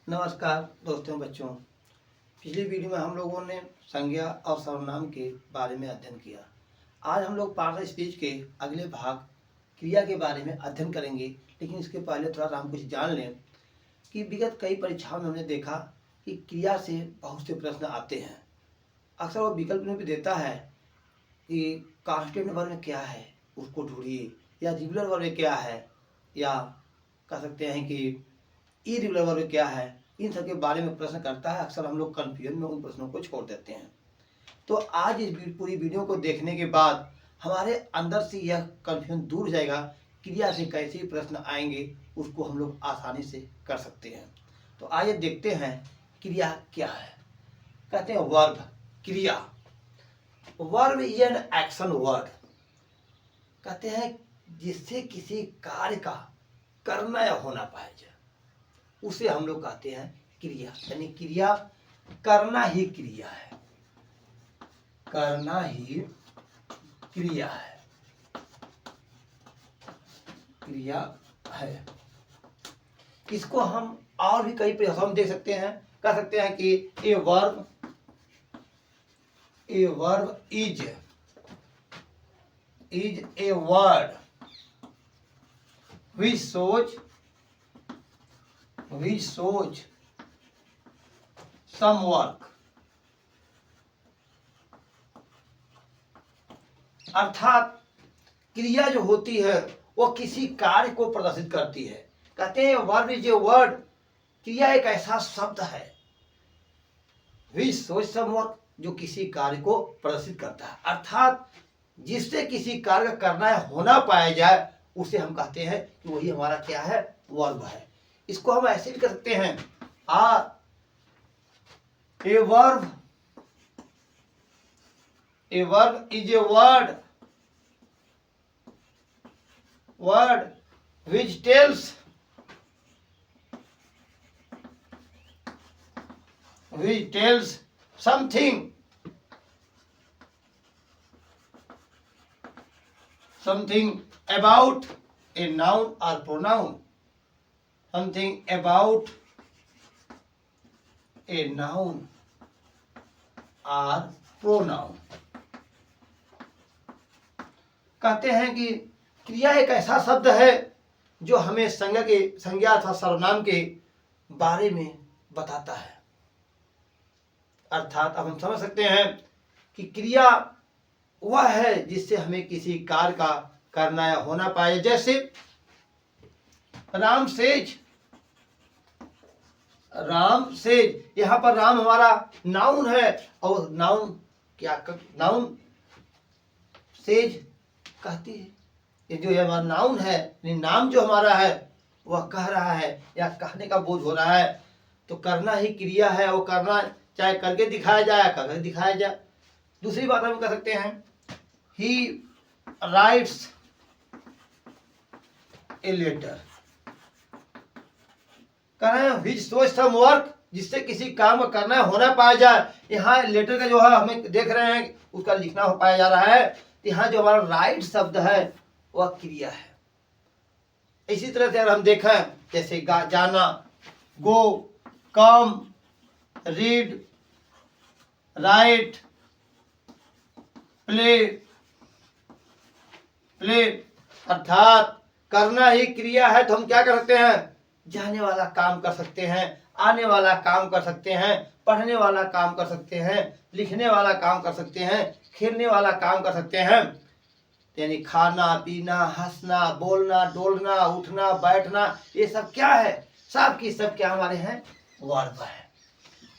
नमस्कार दोस्तों बच्चों। पिछली वीडियो में हम लोगों ने संज्ञा और सर्वनाम के बारे में अध्ययन किया। आज हम लोग पार्ट स्पीच के अगले भाग क्रिया के बारे में अध्ययन करेंगे। लेकिन इसके पहले थोड़ा सा हम कुछ जान लें कि विगत कई परीक्षाओं में हमने देखा कि क्रिया से बहुत से प्रश्न आते हैं। अक्सर वो विकल्प में भी देता है कि कांस्टेंट वर्ग क्या है उसको ढूंढिए, या रेगुलर वर्ग क्या है, या कह सकते हैं कि इरेगुलर वर्ग क्या है। इन सब के बारे में प्रश्न करता है। अक्सर हम लोग कन्फ्यूजन में उन प्रश्नों को छोड़ देते हैं। तो आज इस पूरी वीडियो को देखने के बाद हमारे अंदर से यह कन्फ्यूजन दूर जाएगा। क्रिया से कैसे प्रश्न आएंगे उसको हम लोग आसानी से कर सकते हैं। तो आइए देखते हैं क्रिया क्या है। कहते हैं वर्ब, क्रिया। Verb is an action word. कहते हैं जिससे किसी कार्य का करना या होना पाया जाए उसे हम लोग कहते हैं क्रिया। यानी क्रिया करना ही क्रिया है, करना ही क्रिया है, क्रिया है। इसको हम और भी कई परिभाषाओं में देख सकते हैं। कह सकते हैं कि a verb is a word which shows some work। अर्थात क्रिया जो होती है वो किसी कार्य को प्रदर्शित करती है। कहते हैं वर्ब इज ए वर्ड, क्रिया एक ऐसा शब्द है which shows some work, जो किसी कार्य को प्रदर्शित करता है। अर्थात जिससे किसी कार्य का करना है होना पाया जाए उसे हम कहते हैं कि वही हमारा क्या है, वर्ब है। इसको हम ऐसे भी कर सकते हैं, a verb is a word which tells something about a noun or pronoun, something about a noun or pronoun। कहते हैं कि क्रिया एक ऐसा शब्द है जो हमें संज्ञा अथवा सर्वनाम के बारे में बताता है। अर्थात अब हम समझ सकते हैं कि क्रिया वह है जिससे हमें किसी कार्य का करना या होना पाए। जैसे राम सेज, यहाँ पर राम हमारा नाउन है और नाउन क्या, नाउन सेज कहती है। ये जो हमारा नाउन है, नाम जो हमारा है वह कह रहा है या कहने का बोझ हो रहा है, तो करना ही क्रिया है। वो करना चाहे करके दिखाया जाए, करके दिखाया जाए। दूसरी बात हम कह सकते हैं, he writes a letter। कह रहे हैं which shows some work, जिससे किसी काम का करना है होना पाया जाए। यहाँ लेटर का जो है हमें देख रहे हैं उसका लिखना हो पाया जा रहा है। यहाँ जो हमारा राइट शब्द है वह क्रिया है। इसी तरह से अगर हम देखें, जैसे जाना, गो, कम, रीड, राइट, प्ले, अर्थात करना ही क्रिया है। तो हम क्या कर सकते हैं, जाने वाला काम कर सकते हैं, आने वाला काम कर सकते हैं, पढ़ने वाला काम कर सकते हैं, लिखने वाला काम कर सकते हैं, खेलने वाला काम कर सकते हैं। यानी खाना, पीना, हंसना, बोलना, डोलना, उठना, बैठना, ये सब क्या है, सब की सब क्या हमारे हैं, वर्ब है।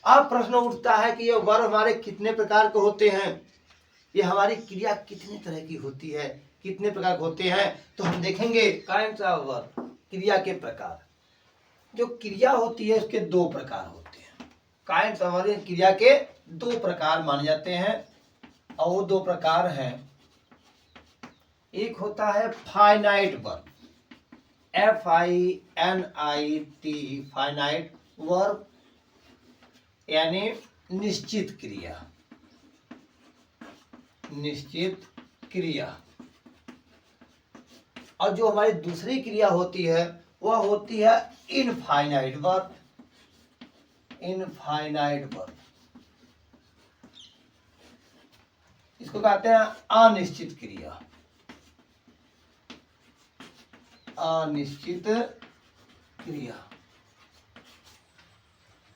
अब प्रश्न उठता है कि ये वर्ब हमारे कितने प्रकार के होते हैं, ये हमारी क्रिया कितने तरह की होती है, कितने प्रकार होते हैं। तो हम देखेंगे काइंड्स ऑफ वर्ब, क्रिया के प्रकार। जो क्रिया होती है उसके दो प्रकार होते हैं। काइंड्स ऑफ वर्ब, क्रिया के दो प्रकार माने जाते हैं, और वो दो प्रकार हैं। एक होता है finite verb, FINIT, finite verb यानी निश्चित क्रिया, निश्चित क्रिया। और जो हमारी दूसरी क्रिया होती है वह होती है इनफाइनाइट वर्ब, इनफाइनाइट वर्ब, इसको कहते हैं अनिश्चित क्रिया। अनिश्चित क्रिया।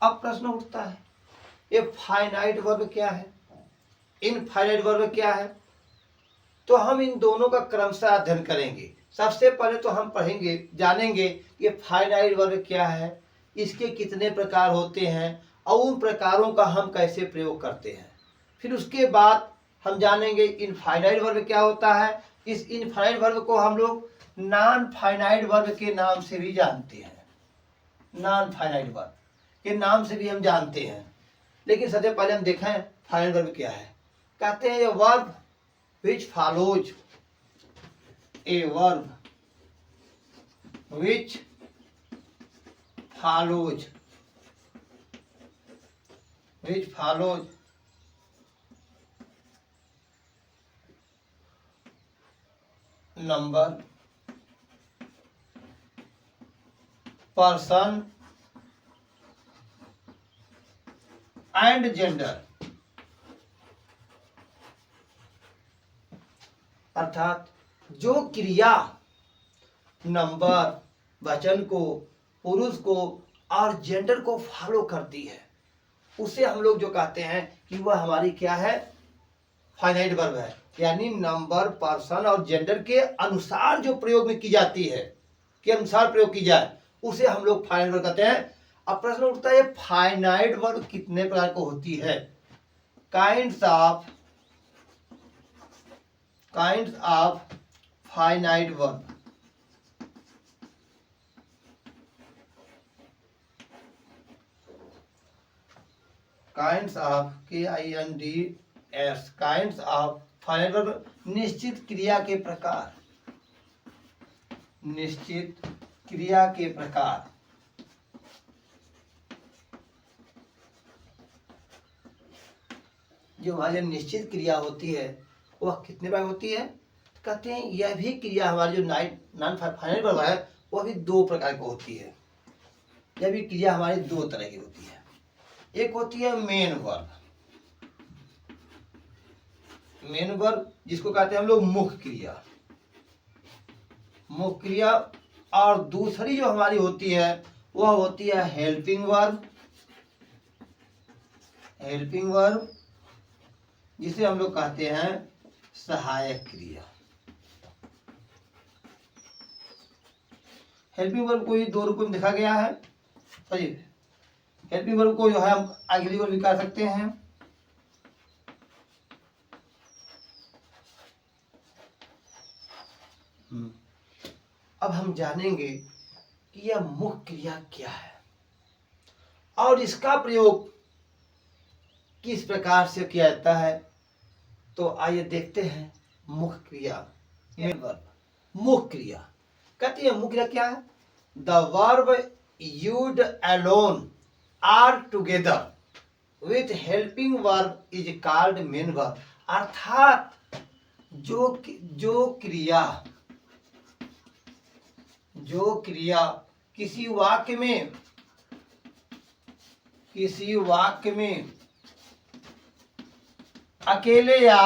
अब प्रश्न उठता है, ये फाइनाइट वर्ब क्या है, इनफाइनाइट वर्ब क्या है? तो हम इन दोनों का क्रमशः अध्ययन करेंगे। सबसे पहले तो हम पढ़ेंगे, जानेंगे ये फाइनाइट वर्ब क्या है, इसके कितने प्रकार होते हैं और उन प्रकारों का हम कैसे प्रयोग करते हैं। फिर उसके बाद हम जानेंगे इनफाइनाइट वर्ब क्या होता है। इस इनफाइनाइट वर्ब को हम लोग नॉन फाइनाइट वर्ब के नाम से भी जानते हैं, नॉन फाइनाइट वर्ब के नाम से भी हम जानते हैं। लेकिन सबसे पहले हम देखें फाइनाइट वर्ब क्या है। कहते हैं ये verb which follows, a verb which follows number, person and gender, अर्थात जो क्रिया नंबर, वचन को, पुरुष को और जेंडर को फॉलो करती है, उसे हम लोग जो कहते हैं कि वह हमारी क्या है, फाइनाइट वर्ब है। यानी नंबर, पर्सन और जेंडर के अनुसार जो प्रयोग में की जाती है, के अनुसार प्रयोग की जाए, उसे हम लोग फाइनाइट वर्ब कहते हैं। अब प्रश्न उठता है फाइनाइट वर्ब कितने प्रकार की होती है? Kinds of finite verb. Kinds of KINDS, kinds of finite verb, निश्चित क्रिया के प्रकार, निश्चित क्रिया के प्रकार। जो हमारी निश्चित क्रिया होती है वह कितने प्रकार होती है? कहते हैं यह भी क्रिया हमारी जो नॉन फाइनाइट वर्ब है वह भी दो प्रकार की होती है। यह भी क्रिया हमारी दो तरह की होती है। एक होती है मेन वर्ब, मेन वर्ब जिसको कहते हैं हम लोग मुख्य क्रिया, मुख्य क्रिया। और दूसरी जो हमारी होती है वह होती है हेल्पिंग वर्ब, हेल्पिंग वर्ब जिसे हम लोग कहते हैं सहायक क्रिया। हेल्पिंग वर्ब को ये दो रूपों में देखा गया है। सही, हेल्पिंग वर्ब को जो है हम अगली वर्ब भी कर सकते हैं। अब हम जानेंगे कि यह मुख्य क्रिया क्या है और इसका प्रयोग किस प्रकार से किया जाता है। तो आइए देखते हैं मुख्य क्रिया, मेन वर्ब, मुख्य क्रिया। कहती है मुख्य क्रिया क्या है? The verb used alone or together with helping verb is called main verb. अर्थात जो क्रिया किसी वाक्य में अकेले या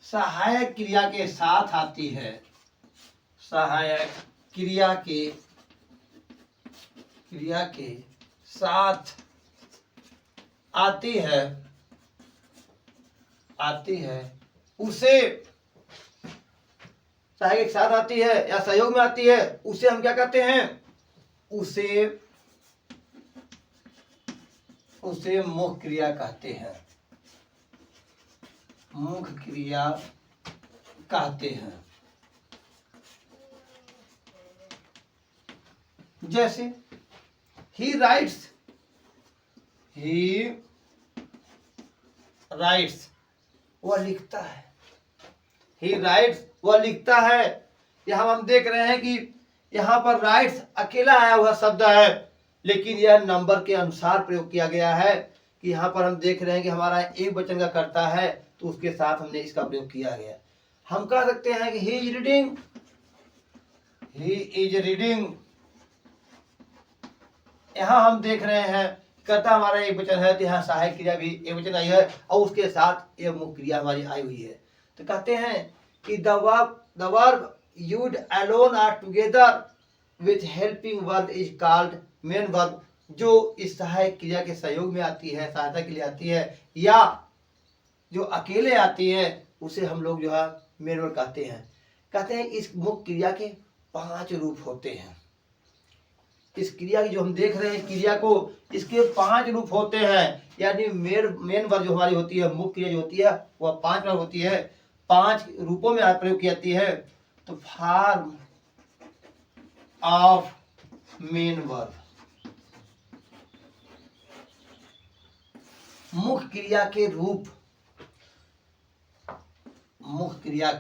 सहायक क्रिया के साथ आती है, सहायक क्रिया के साथ आती है उसे, सहायक के साथ आती है या सहयोग में आती है, उसे हम क्या कहते हैं? उसे मुख्य क्रिया कहते हैं, मुख्य क्रिया कहते हैं। जैसे ही राइट्स, वह लिखता है, ही राइट्स वह लिखता है। यहाँ हम देख रहे हैं कि यहाँ पर राइट्स अकेला आया हुआ शब्द है, लेकिन यह नंबर के अनुसार प्रयोग किया गया है। कि यहाँ पर हम देख रहे हैं कि हमारा एक वचन का कर्ता है तो उसके साथ हमने इसका प्रयोग किया गया। हम कह सकते हैं कि ही इज रीडिंग, यहाँ हम देख रहे हैं कर्ता हमारा एक वचन है, तो यहाँ सहायक क्रिया भी एक वचन आई है और उसके साथ एक मुख्य क्रिया हमारी आई हुई है। तो कहते हैं कि the verb used alone or together with helping verb is called main verb. जो इस सहायक क्रिया के सहयोग में आती है, सहायता के लिए आती है, या जो अकेले आती है, उसे हम लोग जो है मेन वर्ब कहते हैं। कहते हैं इस मुख्य क्रिया के 5 रूप होते हैं। इस क्रिया की जो हम देख रहे हैं क्रिया को, इसके 5 रूप होते हैं। यानी मेन वर्ब जो हमारी होती है, मुख्य क्रिया जो होती है, वह 5 बार होती है, 5 रूपों में प्रयोग की जाती है। तो फॉर्म ऑफ मेन वर्ब, मुख्य क्रिया के रूप, मुख्य क्रिया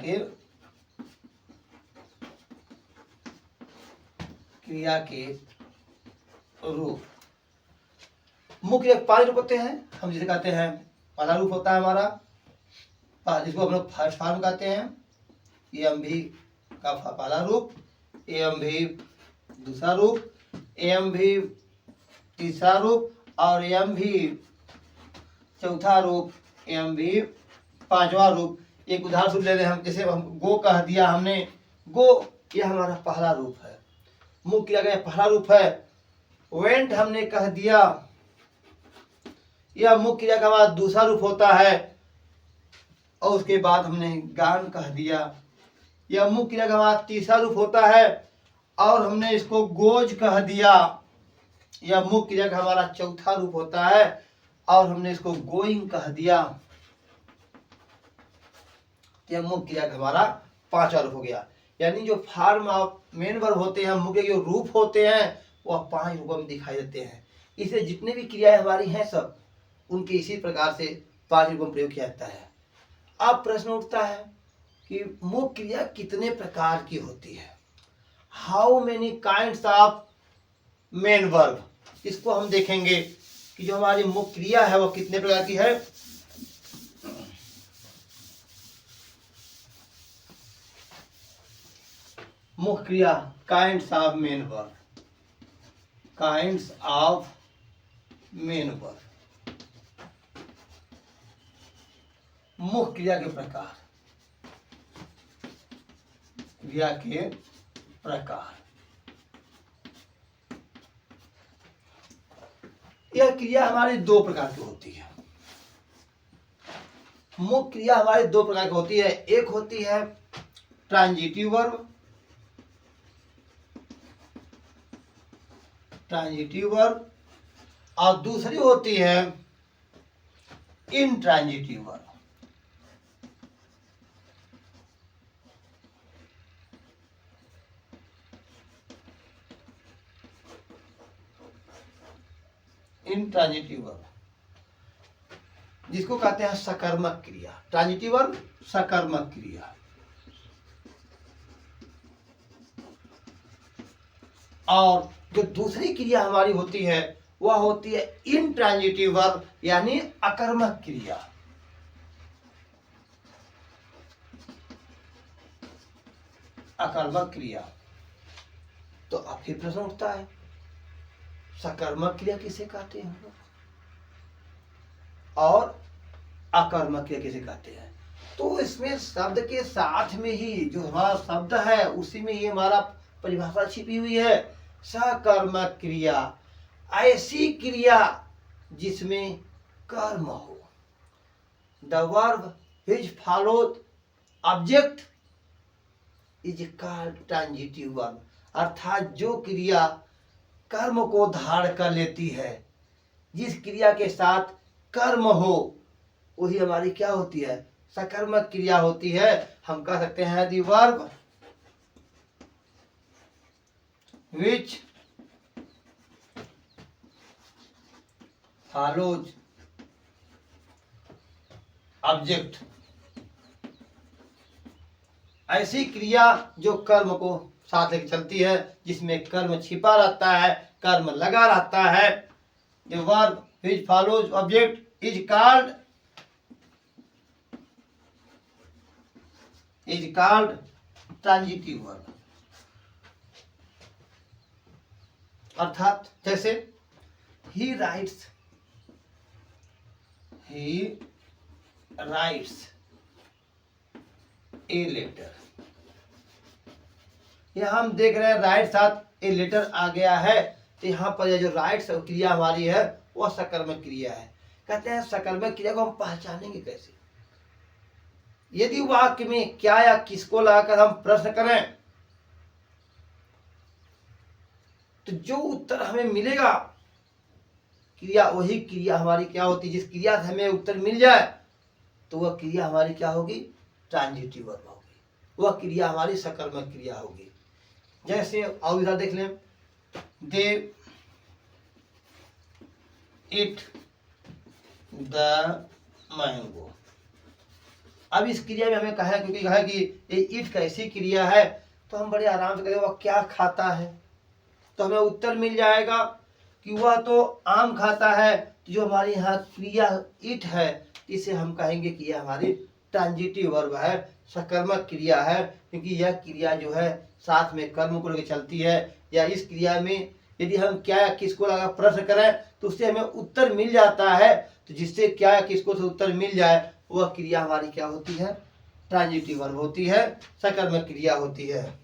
के रूप। मुख्य 5 रूप होते हैं। हम जिसे कहते हैं, पहला रूप होता है हमारा, जिसको हम लोग फर्स्ट फॉर्म कहते हैं, एम भी का पहला रूप, एम भी दूसरा रूप, एम भी तीसरा रूप, और एम भी चौथा रूप, एम भी 5वां रूप। एक उदाहरण रूप ले रहे हैं हम, जैसे हम गो कह दिया हमने, गो यह हमारा पहला रूप है, मुख्य क्रिया का पहला रूप है। वेंट हमने कह दिया, यह मुख्य क्रिया का हमारा दूसरा रूप होता है। और उसके बाद हमने गान कह दिया, यह मुख्य क्रिया का हमारा तीसरा रूप होता है। और हमने इसको गोज कह दिया, यह मुख्य क्रिया का हमारा चौथा रूप होता है। और हमने इसको गोइंग कह दिया, यह मुख्य क्रिया का हमारा 5वां रूप हो गया। यानी जो फॉर्म ऑफ मेन वर्ब होते हैं, मुख्य जो रूप होते हैं, वह 5 रूपों में दिखाई देते हैं। इसलिए जितने भी क्रियाएं हमारी हैं सब उनके इसी प्रकार से 5 रूपों में प्रयोग किया जाता है। अब प्रश्न उठता है कि मुख्य क्रिया कितने प्रकार की होती है, how many kinds of main verb. इसको हम देखेंगे कि जो हमारी मुख्य क्रिया है वह कितने प्रकार की है। मुख्य क्रिया kinds of main verb, kinds of main verb, मुख्य क्रिया के प्रकार, क्रिया के प्रकार। यह क्रिया हमारी 2 प्रकार की होती है। मुख्य क्रिया हमारी 2 प्रकार की होती है। एक होती है ट्रांजिटिव वर्ब, ट्रांजिटिव वर्ब, और दूसरी होती है इनट्रांजिटिव वर्ब। इनट्रांजिटिव वर्ब जिसको कहते हैं सकर्मक क्रिया, ट्रांजिटिव वर्ब सकर्मक क्रिया। और जो दूसरी क्रिया हमारी होती है वह होती है इनट्रांजिटिव वर्ब, यानी अकर्मक क्रिया। अकर्मक क्रिया। तो अब फिर प्रश्न उठता है, सकर्मक क्रिया किसे कहते हैं हम लोग, और अकर्मक क्रिया किसे कहते हैं। तो इसमें शब्द के साथ में ही जो हमारा शब्द है उसी में ही हमारा परिभाषा छिपी हुई है। सकर्मक क्रिया ऐसी क्रिया जिसमें कर्म हो। The verb which followed object is called transitive verb, अर्थात जो क्रिया कर्म को धारण कर लेती है, जिस क्रिया के साथ कर्म हो, वही हमारी क्या होती है, सकर्मक क्रिया होती है। हम कह सकते हैं the verb which follows object, ऐसी क्रिया जो कर्म को साथ लेकर चलती है, जिसमें कर्म छिपा रहता है, कर्म लगा रहता है। The verb which follows object is called transitive verb। अर्थात जैसे ही राइट्स ए लेटर। यहाँ हम देख रहे हैं राइट साथ ए लेटर आ गया है, तो यहाँ पर ये जो राइट क्रिया हमारी है वह सकर्मक क्रिया है। कहते हैं सकर्मक क्रिया को हम पहचानेंगे कैसे? यदि वाक्य में क्या या किसको लगाकर हम प्रश्न करें तो जो उत्तर हमें मिलेगा क्रिया, वही क्रिया हमारी क्या होती है। जिस क्रिया से हमें उत्तर मिल जाए तो वह क्रिया हमारी क्या होगी? ट्रांजिटिव वर्ब होगी, वह क्रिया हमारी सकर्मक क्रिया होगी। जैसे और इधर देख लें, दे इट द मैंगो। अब इस क्रिया में हमें कहा, क्योंकि कहा कि ये इट कैसी क्रिया है, तो हम बड़े आराम से कहेंगे वह क्या खाता है, तो हमें उत्तर मिल जाएगा कि वह तो आम खाता है। तो जो हमारी यहाँ क्रिया इट है, इसे हम कहेंगे कि यह हमारी ट्रांजिटिव वर्ब है, सकर्मक क्रिया है, क्योंकि यह क्रिया जो है साथ में कर्म को लेकर चलती है। या इस क्रिया में यदि हम क्या या किसको लगा प्रश्न करें तो उससे हमें उत्तर मिल जाता है। तो जिससे क्या या किसको से उत्तर मिल जाए वह क्रिया हमारी क्या होती है? ट्रांजिटिव वर्ब होती है, सकर्मक क्रिया होती है।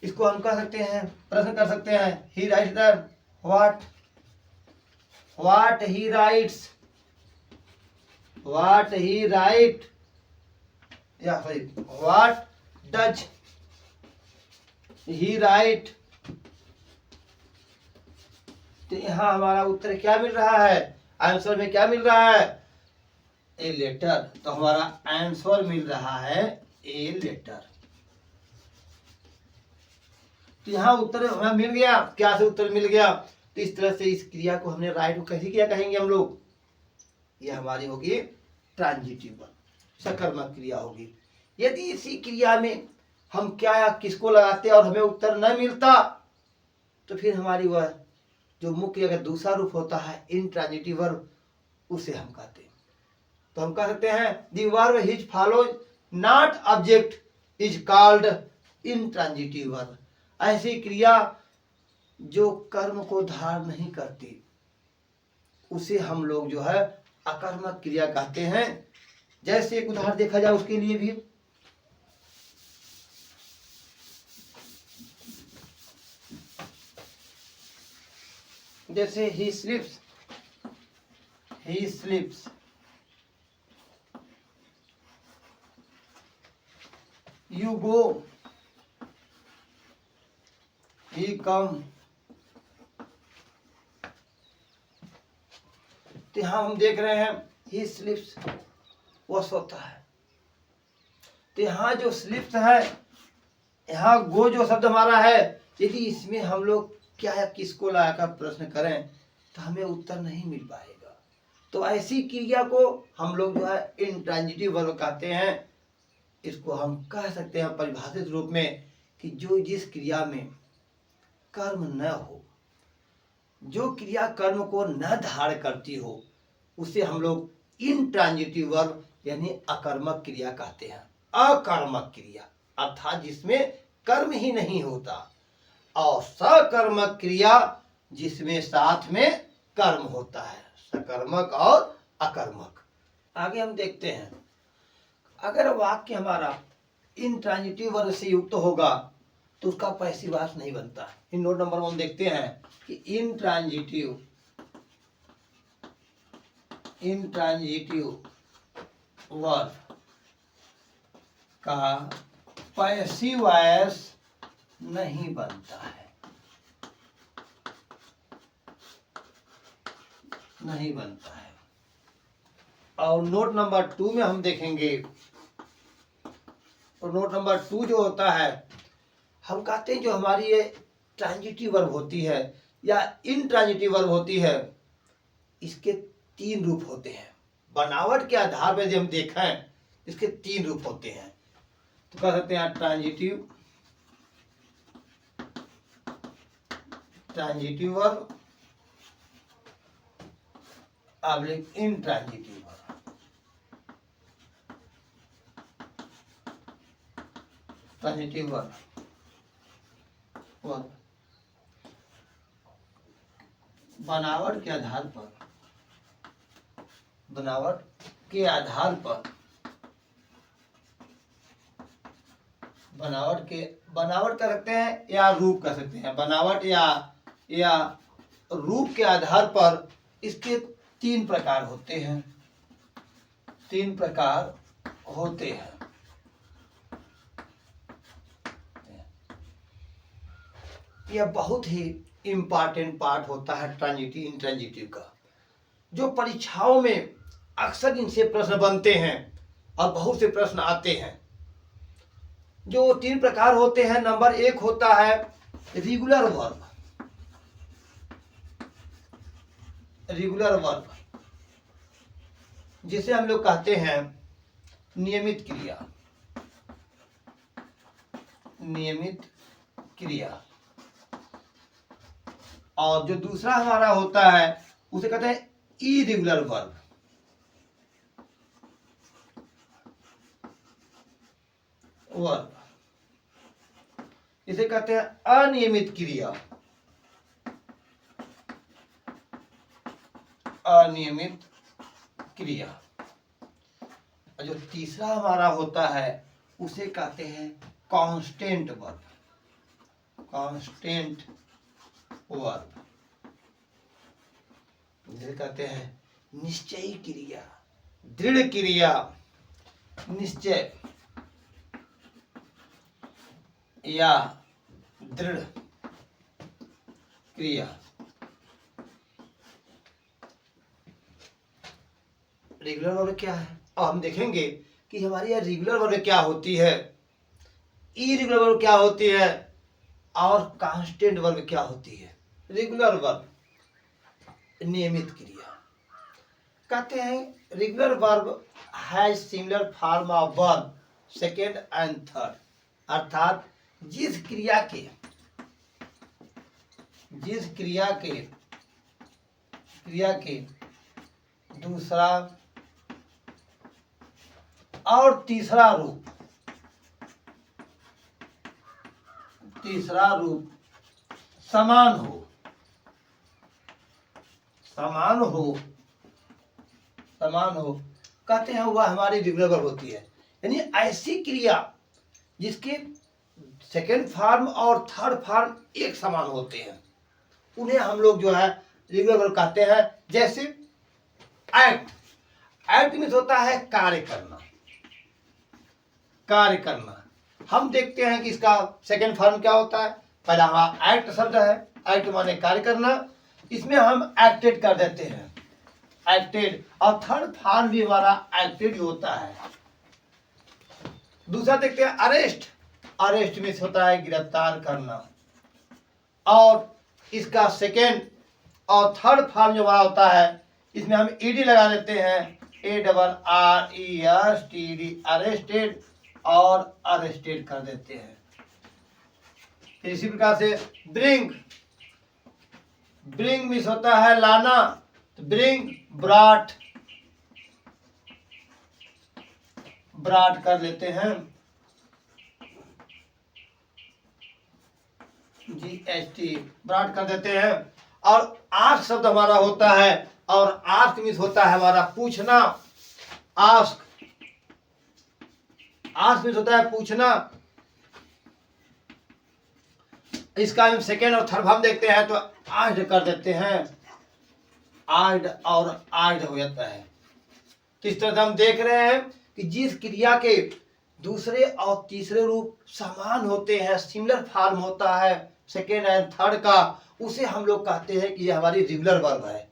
इसको हम कह सकते हैं, प्रश्न कर सकते हैं, he writes the what he writes, what he write, या sorry what does he write. तो यहाँ हमारा उत्तर क्या मिल रहा है? आंसर में क्या मिल रहा है? A letter. तो हमारा आंसर मिल रहा है ए लेटर। तो यहाँ उत्तर हमें मिल गया, क्या से उत्तर मिल गया। तो इस तरह से इस क्रिया को हमने राइट को कैसी क्रिया कहेंगे हम लोग? ये हमारी होगी ट्रांजिटिव वर्ब, सकर्मक क्रिया होगी। यदि इसी क्रिया में हम क्या या किसको लगाते और हमें उत्तर न मिलता तो फिर हमारी वह जो मुख्य अगर दूसरा रूप होता है इनट्रांजिटिव वर्ब, उसे हम कहते हैं। तो हम कह सकते हैं the verb his follows not object is called intransitive verb. ऐसी क्रिया जो कर्म को धारण नहीं करती उसे हम लोग जो है अकर्मक क्रिया कहते हैं। जैसे एक उदाहरण देखा जाए उसके लिए भी, जैसे ही स्लिप्स, यू गो, ही कम। तो यहां हम देख रहे हैं ही स्लिप्स, वह सोता है। तो यहाँ जो स्लिप्स है, यहाँ गो जो शब्द हमारा है, यदि इसमें हम लोग क्या या किसको लगाकर प्रश्न करें तो हमें उत्तर नहीं मिल पाएगा। तो ऐसी क्रिया को हम लोग जो है इनट्रांजिटिव वर्ब कहते हैं। इसको हम कह सकते हैं परिभाषित रूप में कि जो जिस क्रिया में कर्म न हो, जो क्रिया कर्म को न धारण करती हो, उसे हम लोग इनट्रांजिटिव वर्ब यानी अकर्मक क्रिया कहते हैं। अकर्मक क्रिया अर्थात जिसमें कर्म ही नहीं होता, और सकर्मक क्रिया जिसमें साथ में कर्म होता है, सकर्मक और अकर्मक। आगे हम देखते हैं, अगर वाक्य हमारा इनट्रांजिटिव वर्ब से युक्त होगा तो उसका पैसिव नहीं बनता। इन नोट नंबर 1 देखते हैं कि इनट्रांजिटिव वर्ब का पैसिव वॉइस नहीं बनता है, नहीं बनता है। और नोट नंबर 2 में हम देखेंगे, और नोट नंबर 2 जो होता है, हम कहते हैं जो हमारी ये ट्रांजिटिव वर्ब होती है या इनट्रांजिटिव वर्ब होती है, इसके 3 रूप होते हैं। बनावट के आधार पर यदि हम देखें इसके 3 रूप होते हैं। तो कह सकते हैं transitive verb oblique intransitive verb. Transitive verb बनावट के आधार पर, बनावट के आधार पर, बनावट कर सकते हैं या रूप कर सकते हैं। बनावट या रूप के आधार पर इसके तीन प्रकार होते हैं, तीन प्रकार होते हैं। यह बहुत ही इम्पॉर्टेंट पार्ट होता है ट्रांजिटिव इंट्रांजिटिव का, जो परीक्षाओं में अक्सर इनसे प्रश्न बनते हैं और बहुत से प्रश्न आते हैं। जो तीन प्रकार होते हैं, नंबर एक होता है रेगुलर वर्ब। रेगुलर वर्ब जिसे हम लोग कहते हैं नियमित क्रिया, नियमित क्रिया। और जो दूसरा हमारा होता है उसे कहते हैं इरेगुलर वर्ब। वर्ब इसे कहते हैं अनियमित क्रिया, अनियमित क्रिया। और जो तीसरा हमारा होता है उसे कहते हैं कांस्टेंट वर्ब, कांस्टेंट वर्ब जिसे कहते हैं निश्चयी क्रिया, दृढ़ क्रिया, निश्चय या दृढ़ क्रिया। रेगुलर वर्ब क्या है? अब हम देखेंगे कि हमारी यह रेगुलर वर्ब क्या होती है, इरेगुलर वर्ब क्या होती है और कांस्टेंट वर्ब क्या होती है। रेगुलर वर्ब नियमित क्रिया कहते हैं। Regular verb has similar form of verb second and third, अर्थात जिस क्रिया के दूसरा और तीसरा रूप समान हो कहते हैं वह हमारी रेगुलर वर्ब होती है। यानी ऐसी क्रिया जिसके सेकेंड फॉर्म और थर्ड फॉर्म एक समान होते हैं, उन्हें हम लोग जो है रेगुलर वर्ब कहते हैं। जैसे एक्ट मीन्स होता है कार्य करना। हम देखते हैं कि इसका सेकेंड फॉर्म क्या होता है। पहला हमारा एक्ट शब्द है, एक्ट माने कार्य करना, इसमें हम एक्टेड कर देते हैं, एक्टेड। और थर्ड फॉर्म भी हमारा एक्टेड होता है। दूसरा देखते हैं अरेस्ट मीन्स होता है गिरफ्तार करना। और इसका सेकेंड और थर्ड फॉर्म जो हमारा होता है इसमें हम ईडी लगा देते हैं, ARRESTED, अरेस्टेड और अरेस्टेड कर देते हैं। इसी प्रकार से ब्रिंग मीन्स होता है लाना, तो ब्रिंग ब्राट कर लेते हैं, GST ब्राट कर देते हैं। और आस्क शब्द हमारा होता है, और आस्क मीन्स होता है हमारा पूछना। आस्क मीन्स होता है पूछना। इसका हम सेकेंड और थर्ड फॉर्म देखते हैं तो आस्क्ड कर देते हैं, आस्क्ड और आस्क्ड हो जाता है। तो इस तरह से हम देख रहे हैं कि जिस क्रिया के दूसरे और तीसरे रूप समान होते हैं, सिमिलर फॉर्म होता है सेकेंड एंड थर्ड का, उसे हम लोग कहते हैं कि यह हमारी रेगुलर वर्ब है।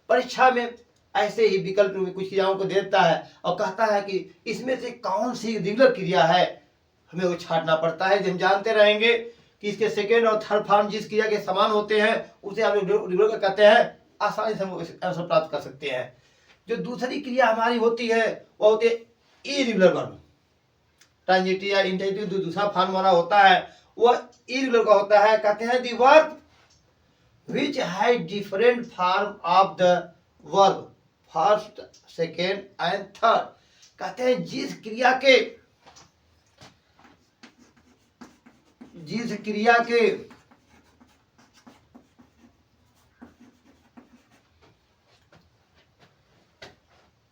परीक्षा में ऐसे ही विकल्प में कुछ क्रियाओं को देता है और कहता है कि इसमें से कौन सी रेगुलर क्रिया है, हमें वो छांटना पड़ता है। हम जानते रहेंगे कि इसके सेकेंड और थर्ड फॉर्म जिस क्रिया के समान होते हैं उसे हम लोग रेगुलर कहते हैं। आसानी से हम आंसर प्राप्त कर सकते हैं। जो दूसरी क्रिया हमारी होती है वह होती है इरेगुलर वर्ब। ट्रांजिटिव या इंट्रांजिटिव जो दूसरा फॉर्म हमारा होता है वह इरेगुलर का होता है। कहते हैं दी verb which has different form of the verb first, second and third। कहते हैं जिस क्रिया के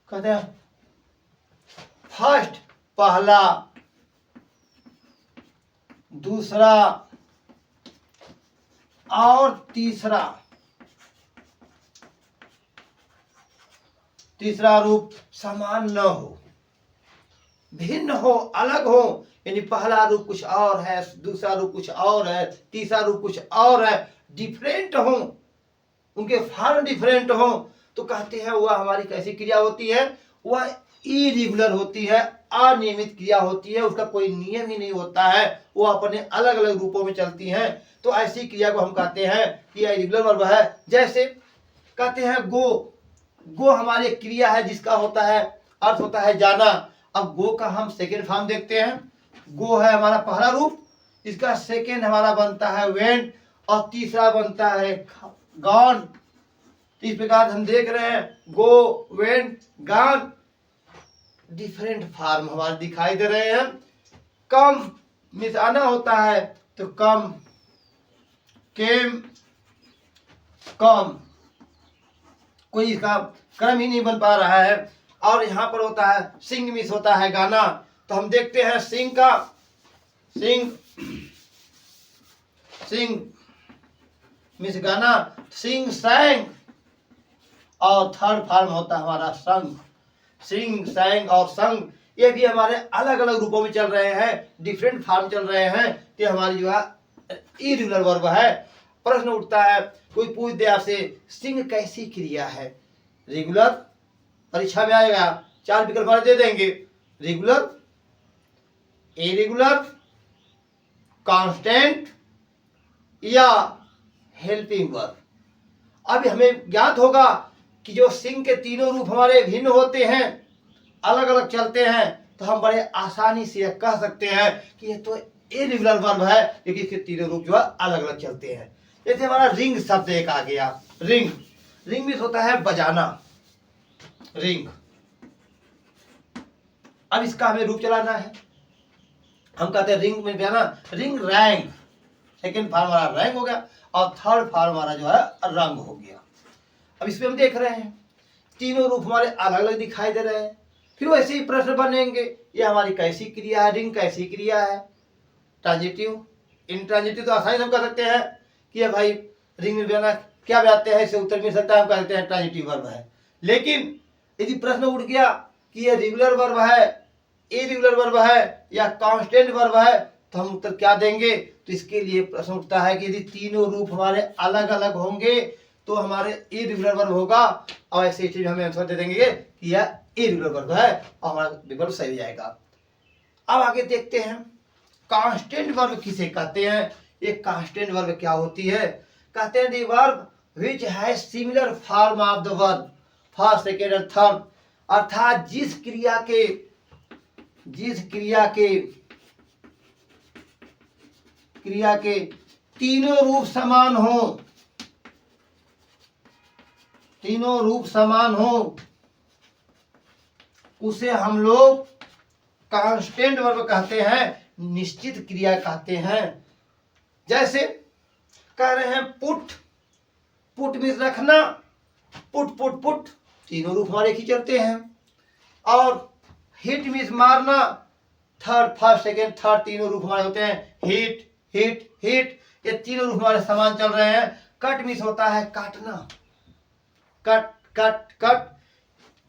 कहते हैं फर्स्ट पहला, दूसरा और तीसरा, तीसरा रूप समान न हो, भिन्न हो, अलग हो। यानी पहला रूप कुछ और है, दूसरा रूप कुछ और है, तीसरा रूप कुछ और है, डिफरेंट हो, उनके फॉर्म डिफरेंट हो, तो कहते हैं वह हमारी कैसी क्रिया होती है, वह इरेगुलर होती है, अनियमित क्रिया होती है, उसका कोई नियम ही नहीं होता है, वो अपने अलग अलग रूपों में चलती हैं। तो ऐसी क्रिया को हम कहते हैं कि इरेगुलर वर्ब है। जैसे कहते हैं गो, गो हमारी क्रिया है जिसका होता है अर्थ होता है जाना। अब गो का हम सेकेंड फॉर्म देखते हैं। गो है हमारा पहला रूप, इसका सेकेंड हमारा बनता है वेंट और तीसरा बनता है गॉन। इस प्रकार हम देख रहे हैं गो, वेंट, गॉन, डिफरेंट फॉर्म हमारे दिखाई दे रहे हैं। कम मीन्स आना होता है, तो कम, केम, कम, कोई इसका क्रम ही नहीं बन पा रहा है। और यहाँ पर होता है सिंग मीन्स होता है गाना। तो हम देखते हैं सिंग का, सिंग, सिंग मीन्स गाना, सिंग, सैंग, और थर्ड फॉर्म होता है हमारा संग। सिंग, सैंग और संग, ये भी हमारे अलग अलग रूपों में चल रहे हैं, डिफरेंट फॉर्म चल रहे हैं। ये हमारी जो है इरेगुलर वर्ब है। प्रश्न उठता है, कोई पूछ दे आपसे सिंग कैसी क्रिया है, रेगुलर, परीक्षा में आएगा, 4 विकल्प दे देंगे, रेगुलर, इरेगुलर, कांस्टेंट या हेल्पिंग वर्ब। अब हमें ज्ञात होगा कि जो सिंग के तीनों रूप हमारे भिन्न होते हैं, अलग अलग चलते हैं, तो हम बड़े आसानी से कह सकते हैं कि ये तो इरेगुलर वर्ब है, क्योंकि इसके तीनों रूप जो है अलग अलग चलते हैं। जैसे हमारा रिंग शब्द एक आ गया, रिंग, रिंग मीन्स होता है बजाना, रिंग। अब इसका हमें रूप चलाना है, हम कहते हैं रिंग में बजाना, रिंग, रैंग, सेकेंड फॉर्म हमारा रैंग हो गया और थर्ड फॉर्म हमारा जो है रंग हो गया। अब इसमें हम देख रहे हैं तीनों रूप हमारे अलग अलग दिखाई दे रहे हैं। फिर वैसे ही प्रश्न बनेंगे, ये हमारी कैसी क्रिया है, रिंग कैसी क्रिया है, ट्रांजिटिव, इंट्रांजिटिव तो आसानी से हम कह सकते हैं कि भाई रिंग में बजाना क्या बजाते हैं, इससे उत्तर मिल सकता है, हम कहते हैं ट्रांजिटिव वर्ब है। लेकिन यदि प्रश्न उठ गया कि ये रेगुलर वर्ब है, इरेगुलर वर्ब है या कांस्टेंट वर्ब है, तो हम उत्तर क्या देंगे। तो इसके लिए प्रश्न उठता है कि यदि तीनों रूप हमारे अलग अलग होंगे तो हमारे इरेगुलर वर्ब होगा, और ऐसे ही हमें आंसर दे देंगे कि यह इरेगुलर वर्ब है और हमारा विकल्प सही हो जाएगा। अब आगे देखते हैं कांस्टेंट वर्ब किसे कहते हैं। ये कांस्टेंट वर्ब क्या होती है, कहते हैं the verb which has similar form of the verb first, second और थर्ड, अर्थात जिस क्रिया के तीनों रूप समान हो, तीनों रूप समान हो, उसे हम लोग कांस्टेंट वर्ब कहते हैं, निश्चित क्रिया कहते हैं। जैसे कह रहे हैं पुट, पुट मीन्स रखना, पुट पुट पुट, तीनों रूप हमारे ही चलते हैं। और हिट मीन्स मारना, थर्ड, फर्स्ट, सेकेंड, थर्ड तीनों रूप हमारे होते हैं, हिट, हिट, हिट, ये तीनों रूप हमारे समान चल रहे हैं। कट मीन्स होता है काटना, कट कट कट।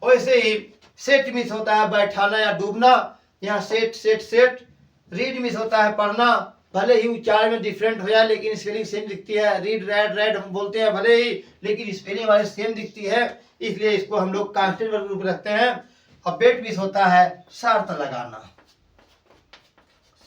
वैसे ही सेट मीन्स होता है बैठाना या डूबना, यहाँ set set set. Read means होता है पढ़ना, भले ही उच्चारण में डिफरेंट हो जाए लेकिन स्पेलिंग सेम दिखती है। रीड, रेड, रेड हम बोलते हैं भले ही, लेकिन स्पेलिंग हमारे सेम दिखती है, इसलिए इसको हम लोग कांस्टेंट वर्ब रूप रखते हैं। और बेट मीन्स होता है शर्त लगाना,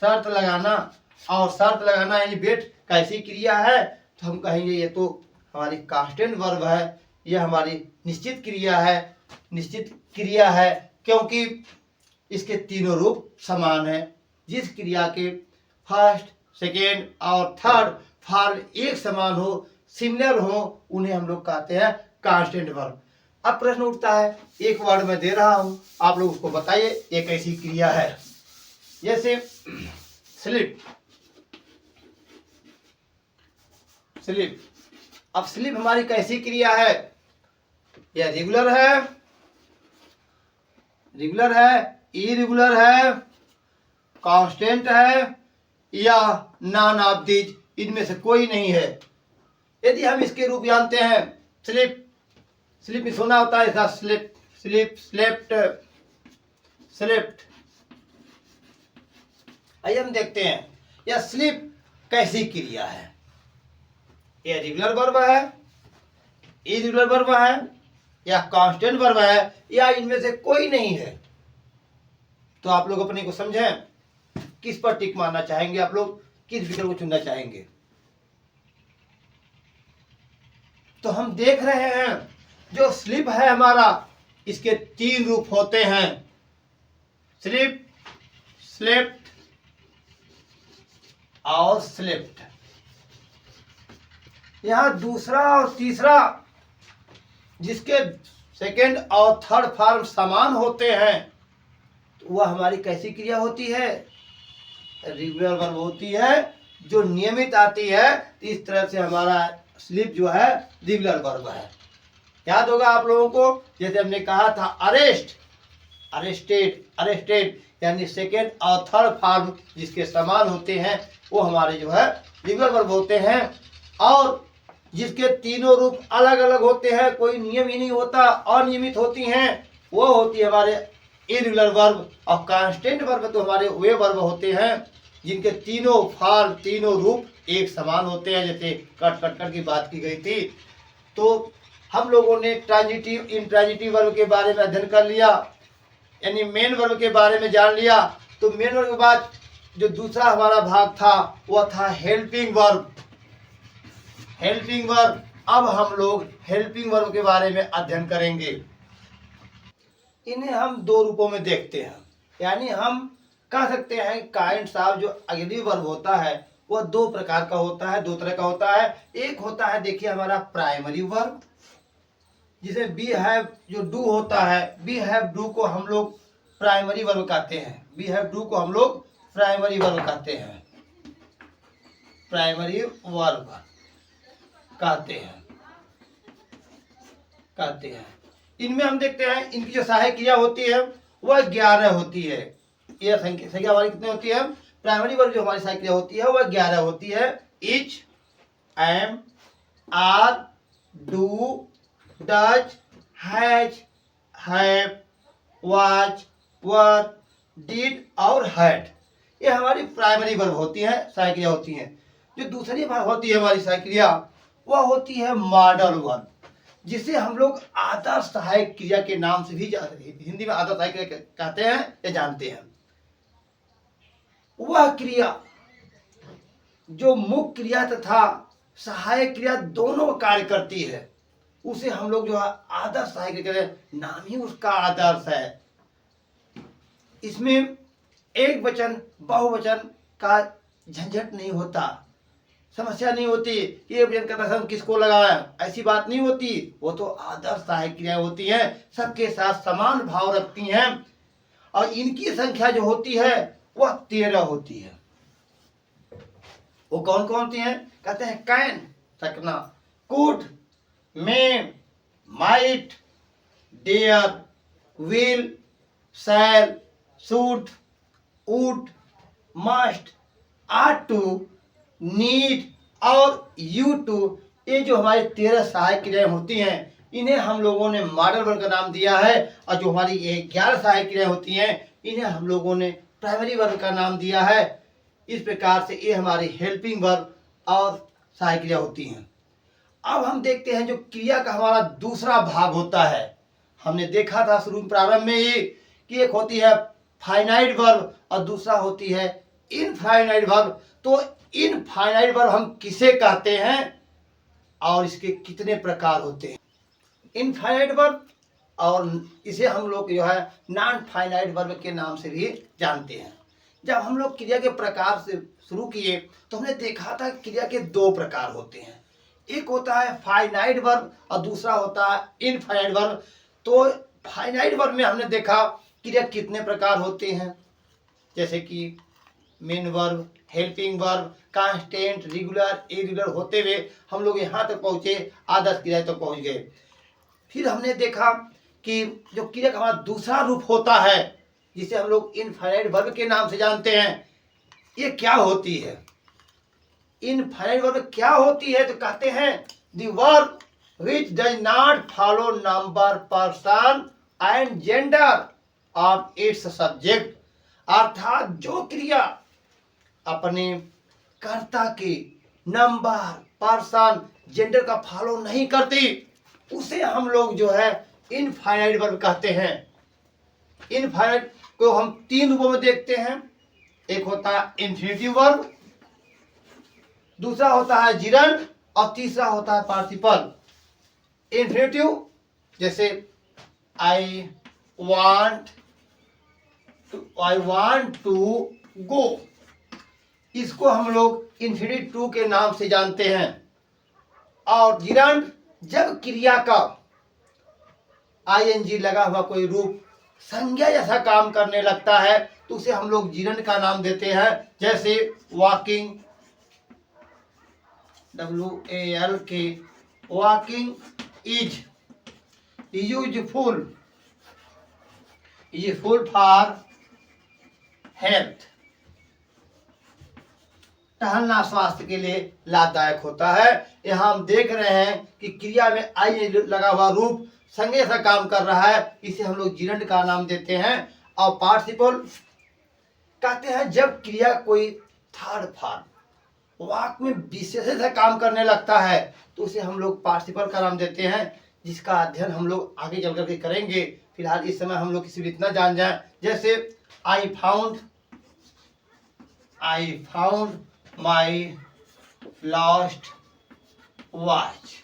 शर्त लगाना। और शर्त लगाना यानी बेट कैसी क्रिया है, तो हम कहेंगे ये तो हमारी कांस्टेंट वर्ब है, यह हमारी निश्चित क्रिया है, निश्चित क्रिया है क्योंकि इसके तीनों रूप समान है। जिस क्रिया के फर्स्ट, सेकेंड और थर्ड फॉर्म एक समान हो, सिमिलर हो, उन्हें हम लोग कहते हैं कांस्टेंट वर्ब। अब प्रश्न उठता है, एक वर्ड में दे रहा हूं, आप लोग उसको बताइए ये कैसी क्रिया है। जैसे स्लिप, स्लिप। अब स्लिप हमारी कैसी क्रिया है, यह रेगुलर है, रेगुलर है, इरेगुलर है, कांस्टेंट है या नॉन ऑफ दीज, इनमें से कोई नहीं है। यदि हम इसके रूप जानते हैं, स्लिप, स्लिप में सुना होता है ऐसा, स्लिप, स्लिप, स्लेप्ट, स्लेप्ट। आइए हम देखते हैं यह स्लिप कैसी क्रिया है। यह रेगुलर वर्ब है, इरेगुलर वर्ब है या कांस्टेंट वर्ब है या इनमें से कोई नहीं है। तो आप लोग अपने को समझें, किस पर टिक मारना चाहेंगे, आप लोग किस विकल्प को चुनना चाहेंगे। तो हम देख रहे हैं जो स्लिप है हमारा, इसके 3 रूप होते हैं, स्लिप, स्लेप्ट और स्लेप्ट। यहां दूसरा और तीसरा जिसके सेकेंड और थर्ड फॉर्म समान होते हैं, तो वह हमारी कैसी क्रिया होती है, रेगुलर वर्ब होती है, जो नियमित आती है। इस तरह से हमारा स्लिप जो है रेगुलर वर्ब है। याद होगा आप लोगों को, जैसे हमने कहा था अरेस्ट, अरेस्टेड, अरेस्टेड, यानी सेकेंड और थर्ड फॉर्म जिसके समान होते हैं वो हमारे जो है रेगुलर वर्ब होते हैं। और जिसके तीनों रूप अलग अलग होते हैं, कोई नियम ही नहीं होता, अनियमित होती हैं, वो होती है हमारे इरेगुलर वर्ब। और कांस्टेंट वर्ब तो हमारे वे वर्ब होते हैं जिनके तीनों फॉर्म, तीनों रूप एक समान होते हैं, जैसे कट कट कट की बात की गई थी। तो हम लोगों ने ट्रांजिटिव, इंट्रांजिटिव वर्ब के बारे में अध्ययन कर लिया, यानी मेन वर्ब के बारे में जान लिया। तो मेन वर्ब के बाद जो दूसरा हमारा भाग था वह था हेल्पिंग वर्ब, हेल्पिंग वर्ब। अब हम लोग हेल्पिंग वर्ब के बारे में अध्ययन करेंगे। इन्हें हम 2 रूपों में देखते हैं, यानी हम कह सकते हैं काइंड ऑफ जो अगली वर्ब होता है वह 2 प्रकार का होता है, 2 तरह का होता है। एक होता है देखिए हमारा प्राइमरी वर्ब, जिसे बी हैव जो डू होता है, बी हैव डू को हम लोग प्राइमरी वर्ब कहते हैं, बी हैव डू को हम लोग प्राइमरी वर्ब कहते हैं, प्राइमरी वर्ब कहते हैं। इनमें हम देखते हैं इनकी जो सहायक क्रिया होती है वह 11 होती है। यह संख्या हमारी कितनी होती है, प्राइमरी वर्ब जो हमारी सहायक क्रिया होती है वह 11 होती है। Is, am, are, do, does, has, have, was, were, did और हैड, ये हमारी प्राइमरी वर्ब होती है, सहायक क्रिया होती हैं। जो दूसरी वर्ब होती है हमारी सहायक क्रिया वह होती है मॉडल वर्ब, जिसे हम लोग आदर्श सहायक क्रिया के नाम से भी हिंदी में आदर्श सहायक क्रिया कहते हैं या जानते हैं। वह क्रिया जो मुख्य क्रिया तथा सहायक क्रिया दोनों कार्य करती है, उसे हम लोग जो है आदर्श सहायक क्रिया, नाम ही उसका आदर्श है। इसमें एक वचन बहुवचन का झंझट नहीं होता, समस्या नहीं होती कि ये वचन का हम किसको लगाएं, ऐसी बात नहीं होती। वो तो आदर्श सहायक क्रियाएं होती हैं, सबके साथ समान भाव रखती हैं और इनकी संख्या जो होती है वह 13 होती है। वो कौन कौन सी हैं, कहते हैं कैन सकना, could, may, might, dare, will, shall, should, would, must, ought to, need और यू टू, ये जो हमारी 13 सहायक क्रियाएं होती हैं इन्हें हम लोगों ने मॉडल वर्ब का नाम दिया है। और जो हमारी ये 11 सहायक क्रियाएं होती हैं इन्हें हम लोगों ने प्राइमरी वर्ब का नाम दिया है। इस प्रकार से ये हमारी हेल्पिंग वर्ब और सहायक क्रिया होती हैं। अब हम देखते हैं जो क्रिया का हमारा दूसरा भाग होता है। हमने देखा था शुरू प्रारंभ में ही कि एक होती है फाइनाइट वर्ब और दूसरा होती है इनफाइनाइट वर्ब। तो इनफाइनाइट वर्ब हम किसे कहते हैं और इसके कितने प्रकार होते हैं। इनफाइनाइट वर्ब और इसे हम लोग जो है नॉन फाइनाइट वर्ब के नाम से भी जानते हैं। जब हम लोग क्रिया के प्रकार से शुरू किए तो हमने देखा था क्रिया के 2 प्रकार होते हैं, एक होता है फाइनाइट वर्ब और दूसरा होता है इनफाइनाइट वर्ब। तो फाइनाइट वर्ब में हमने देखा क्रिया कितने प्रकार होते हैं, जैसे कि main verb, helping verb, constant, regular, irregular होते हुए हम लोग यहाँ तक पहुँचे, आदर्श क्रिया तक पहुँच गए। फिर हमने देखा कि जो क्रिया का हमारा दूसरा रूप होता है, जिसे हम लोग इनफाइनाइट वर्ब के नाम से जानते हैं, ये क्या होती है? इनफाइनाइट वर्ब क्या होती है? तो कहते हैं the verb which does not follow number, person and gender of its subject, अर्थात जो क्रिया अपने कर्ता के नंबर, पर्सन, जेंडर का फॉलो नहीं करती, उसे हम लोग जो है इनफाइनाइट वर्ब कहते हैं। इनफाइनाइट को हम तीन रूपों में देखते हैं। एक होता है इंफिनिटिव वर्ब, दूसरा होता है जिरंड और तीसरा होता है पार्टिसिपल। इन्फिनेटिव जैसे आई वांट टू गो, इसको हम लोग इन्फिनिट टू के नाम से जानते हैं। और जिरंड जब क्रिया का आईएनजी लगा हुआ कोई रूप संज्ञा जैसा काम करने लगता है तो उसे हम लोग जिरंड का नाम देते हैं। जैसे walking, WALK, walking is useful for health, टहलना स्वास्थ्य के लिए लाभदायक होता है। यहाँ हम देख रहे हैं कि क्रिया में आई लगा हुआ रूप संज्ञा सा काम कर रहा है, इसे हम लोग जिरंड का नाम देते हैं। और पार्टिसिपल कहते हैं जब क्रिया कोई थर्ड फॉर्म वाक्य में विशेषण से काम करने लगता है तो उसे हम लोग पार्टिसिपल का नाम देते हैं, जिसका अध्ययन हम लोग आगे चल करके करेंगे। फिलहाल इस समय हम लोग किसी भी इतना जान जाएं, जैसे I found my lost watch.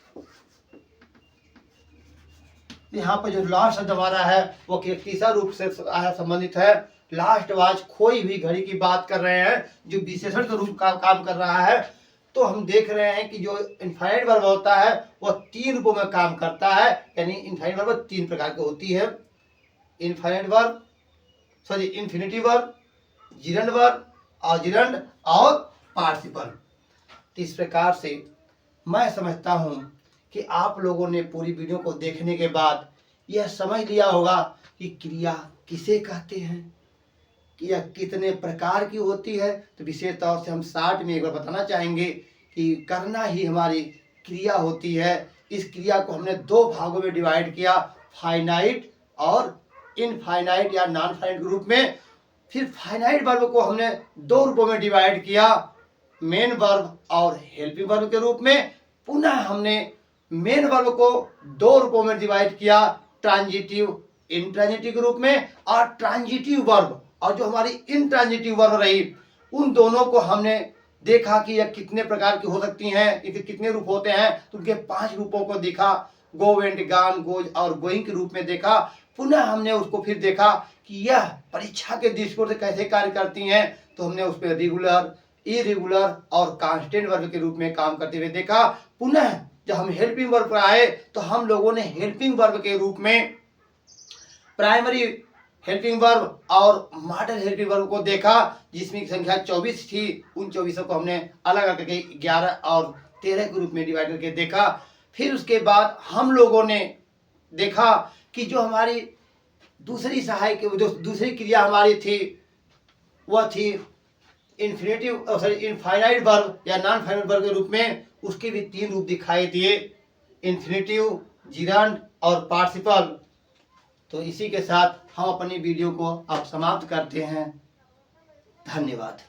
यहाँ पर जो लास्ट शब्द हमारा है वो तीसरा रूप से संबंधित है। लास्ट वॉच, खोई हुई घड़ी की बात कर रहे हैं, जो विशेषण के रूप का काम कर रहा है। तो हम देख रहे हैं कि जो इनफाइनाइट वर्ब होता है वो तीन रूपों में काम करता है, यानी इनफाइनाइट वर्ब तीन प्रकार की होती है। इन्फिनिटिव वर्ब, जिरंड वर्ब और जिरंड और पार्टिसिपल। तो इस प्रकार से मैं समझता हूं कि आप लोगों ने पूरी वीडियो को देखने के बाद यह समझ लिया होगा कि क्रिया किसे कहते हैं, कि यह कितने प्रकार की होती है। तो विशेष तौर से हम शॉर्ट में एक बार बताना चाहेंगे कि करना ही हमारी क्रिया होती है। इस क्रिया को हमने दो भागों में डिवाइड किया, फाइनाइट और इनफाइनाइट या नॉन फाइनाइट के रूप में। फिर फाइनाइट वर्ब को हमने दो रूपों में डिवाइड किया, मेन वर्ब और हेल्पिंग वर्ब के रूप में। पुनः हमने मेन वर्ब को दो रूपों में डिवाइड किया, ट्रांजिटिव, इंट्रांजिटिव के रूप में, और ट्रांजिटिव वर्ब और जो हमारी इंट्रांजिटिव वर्ब रही, उन दोनों को हमने देखा कि यह कितने प्रकार की हो सकती हैं, इसके कितने रूप होते हैं। तो उनके 5 रूपों को देखा, गो, वेंट, गान, गोज और गोइंग के रूप में देखा। पुनः हमने उसको फिर देखा कि यह परीक्षा के दृष्टिकोण से कैसे कार्य करती हैं। तो हमने उस पर रेगुलर, इरेगुलर और कांस्टेंट वर्ब के रूप में काम करते हुए देखा। पुनः जब हम हेल्पिंग वर्ब पर आए तो हम लोगों ने हेल्पिंग वर्ब के रूप में प्राइमरी हेल्पिंग वर्ब और मॉडल हेल्पिंग वर्ब को देखा, जिसमें संख्या 24 थी। उन 24 को हमने अलग अलग करके 11 और 13 के रूप में डिवाइड करके देखा। फिर उसके बाद हम लोगों ने देखा कि जो हमारी दूसरी सहायक, जो दूसरी क्रिया हमारी थी वह थी इनफाइनाइट वर्ब या नॉन फाइनाइट वर्ब के रूप में। उसके भी 3 रूप दिखाई दिए, इन्फिनिटिव, जिरंड और पार्टिसिपल। तो इसी के साथ हम अपनी वीडियो को अब समाप्त करते हैं। धन्यवाद।